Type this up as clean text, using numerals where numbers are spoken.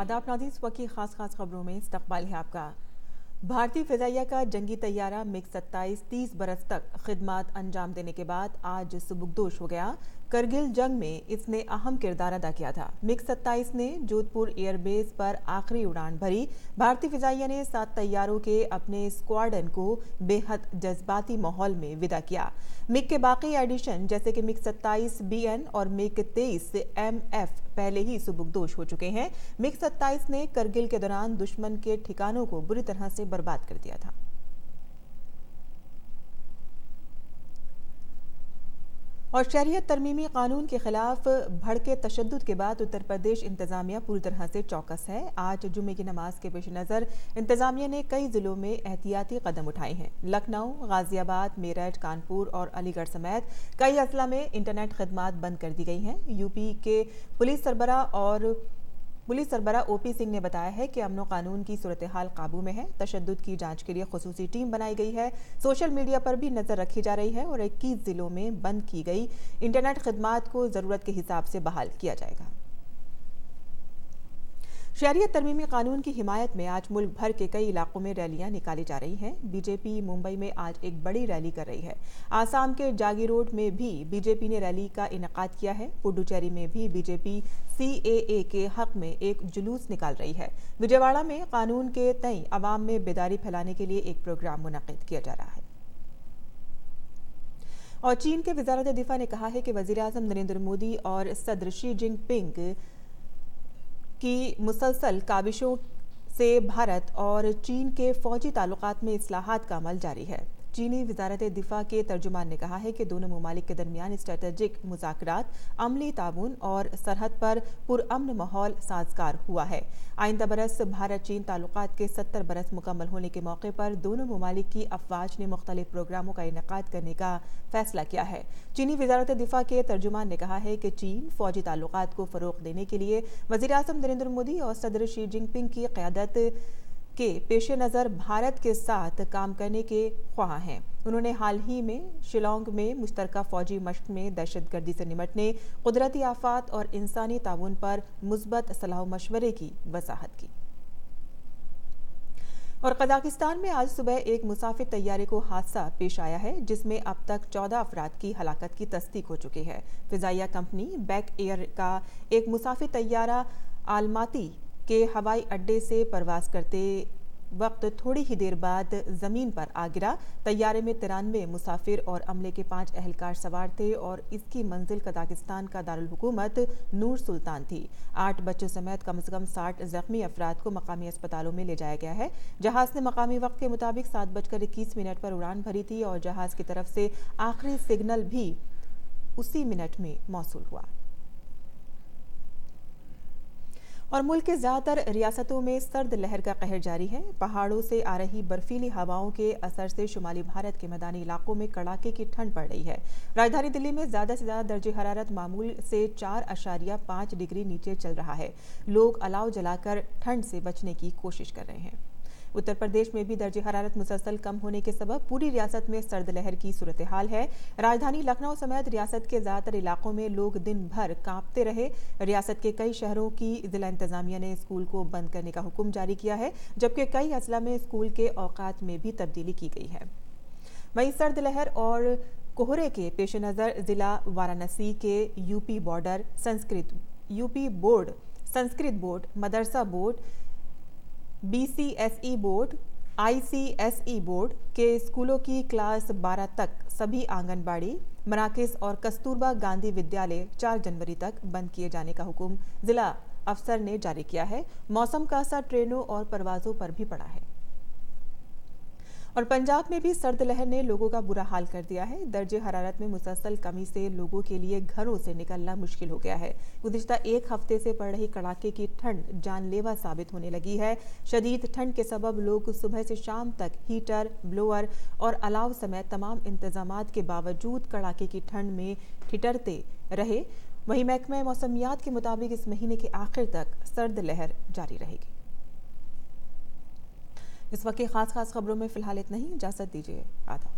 आदाब नाज़रीन, इस वक्त की खास खबरों में इस्तकबाल है आपका। भारतीय फिजाइया का जंगी तैयारा मिग-27 30 बरस तक खिदमत अंजाम देने के बाद आज सुबुकदोश हो गया। करगिल जंग में इसने अहम किरदार अदा किया था। मिग-27 ने जोधपुर एयरबेस पर आखिरी उड़ान भरी। भारतीय फिजाइया ने 7 तैयारों के अपने स्क्वाड्रन को बेहद जज्बाती माहौल में विदा किया। मिग के बाकी एडिशन जैसे कि मिग-27 BN और मिग-23 MF पहले ही सुबुकदोश हो चुके हैं। मिग-27 ने करगिल के दौरान दुश्मन के ठिकानों को बुरी तरह से बर्बाद कर दिया था। और शहरियत तरमीमी कानून के खिलाफ भड़के तशद्दुद के बाद उत्तर प्रदेश इंतजामिया पूरी तरह से चौकस है। आज जुम्मे की नमाज के पेश नज़र इंतजामिया ने कई जिलों में एहतियाती कदम उठाए हैं। लखनऊ, गाजियाबाद, मेरठ, कानपुर और अलीगढ़ समेत कई अजला में इंटरनेट खदमात बंद कर दी गई हैं। यूपी के पुलिस सरबराह OP सिंह ने बताया है कि अमन कानून की सूरत हाल काबू में है। तशद्दुद की जांच के लिए खुसूसी टीम बनाई गई है। सोशल मीडिया पर भी नजर रखी जा रही है और 21 जिलों में बंद की गई इंटरनेट खदमात को जरूरत के हिसाब से बहाल किया जाएगा। शहरियत तरमीमी कानून की हिमायत में आज मुल्क भर के कई इलाकों में रैलियां निकाली जा रही हैं। बीजेपी मुंबई में आज एक बड़ी रैली कर रही है। आसाम के जागीरोड में भी बीजेपी ने रैली का इनेकाद किया है। पुडुचेरी में भी बीजेपी CAA के हक में एक जुलूस निकाल रही है। विजयवाड़ा में कानून के तय अवाम में बेदारी फैलाने के लिए एक प्रोग्राम मुनक्किद किया जा रहा है। और चीन के वज़ारत दिफा ने कहा है कि वज़ीर आज़म नरेंद्र मोदी और सदर शी जिनपिंग की मुसलसल काविशों से भारत और चीन के फौजी ताल्लुकात में इस्लाहात का अमल जारी है। चीनी वज़ारत दिफा के तर्जुमान ने कहा है कि दोनों ममालिक के दरमियान स्ट्रेटेजिक मुज़ाकरात, अमली ताउन और सरहद पर पुरअमन माहौल साजगार हुआ है। आइंदा बरस भारत चीन ताल्लुकात के 70 बरस मुकम्मल होने के मौके पर दोनों ममालिक की अफवाज ने मुख्तलिफ प्रोग्रामों का इनेकाद करने का फैसला किया है। चीनी वज़ारत दिफा के तर्जुमान ने कहा है कि चीन फौजी ताल्लुकात को फ़रोग़ देने के लिए वज़ीर आज़म नरेंद्र मोदी और सदर शी जिनपिंग की क़यादत के पेश नज़र भारत के साथ काम करने के ख्वाह हैं। उन्होंने हाल ही में शिलोंग में मुश्तरका फौजी मश्क में दहशतगर्दी से निमटने, कुदरती आफात और इंसानी ताउन पर मुस्बत सलाह मशवरे की वजाहत की। और कजाकिस्तान में आज सुबह एक मुसाफिर तैयारे को हादसा पेश आया है, जिसमें अब तक 14 अफराद की हलाकत की तस्दीक हो चुकी है। फिजाइया कंपनी बैक एयर का एक मुसाफिर तैयारा आलमाती के हवाई अड्डे से परवाज करते वक्त थोड़ी ही देर बाद जमीन पर आ गिरा। तैयारे में 93 मुसाफिर और अमले के 5 अहलकार सवार थे और इसकी मंजिल कजाकिस्तान का दारुल हुकूमत नूर सुल्तान थी। 8 बच्चों समेत कम से कम 60 जख्मी अफराद को मकामी अस्पतालों में ले जाया गया है। जहाज ने मकामी वक्त के मुताबिक 7:21 पर उड़ान भरी थी और जहाज की तरफ से आखिरी सिग्नल भी उसी मिनट में मौसूल हुआ। और मुल्क के ज़्यादातर रियासतों में सर्द लहर का कहर जारी है। पहाड़ों से आ रही बर्फीली हवाओं के असर से शुमाली भारत के मैदानी इलाकों में कड़ाके की ठंड पड़ रही है। राजधानी दिल्ली में ज़्यादा से ज़्यादा दर्जे हरारत मामूल से 4.5 डिग्री नीचे चल रहा है। लोग अलाव जलाकर ठंड से बचने की कोशिश कर रहे हैं। उत्तर प्रदेश में भी दर्जे हरारत मुसलसल कम होने के सबब पूरी रियासत में सर्द लहर की सूरत हाल है। राजधानी लखनऊ समेत रियासत के ज़्यादातर इलाकों में लोग दिन भर कांपते रहे। रियासत के कई शहरों की जिला इंतजामिया ने स्कूल को बंद करने का हुक्म जारी किया है, जबकि कई अजला में स्कूल के औकात में भी तब्दीली की गई है। वहीं सर्द लहर और कोहरे के पेश नज़र जिला वाराणसी के यूपी बोर्ड, संस्कृत बोर्ड, मदरसा board, BCSE board, ICSE board के स्कूलों की क्लास 12 तक सभी आंगनबाड़ी, मराकज़ और कस्तूरबा गांधी विद्यालय 4 जनवरी तक बंद किए जाने का हुक्म जिला अफसर ने जारी किया है। मौसम का असर ट्रेनों और परवाजों पर भी पड़ा है। और पंजाब में भी सर्द लहर ने लोगों का बुरा हाल कर दिया है। दर्जे हरारत में मुसलसल कमी से लोगों के लिए घरों से निकलना मुश्किल हो गया है। गुज़िश्ता एक हफ्ते से पड़ रही कड़ाके की ठंड जानलेवा साबित होने लगी है। शदीद ठंड के सबब लोग सुबह से शाम तक हीटर, ब्लोअर और अलाव समेत तमाम इंतजामात के बावजूद कड़ाके की ठंड में ठिठुरते रहे। वहीं महकमा मौसमियात के मुताबिक इस महीने के आखिर तक सर्द लहर जारी रहेगी। इस वक्त की खास खबरों में फिलहाल इतना ही। इजाजत दीजिए। आदाब।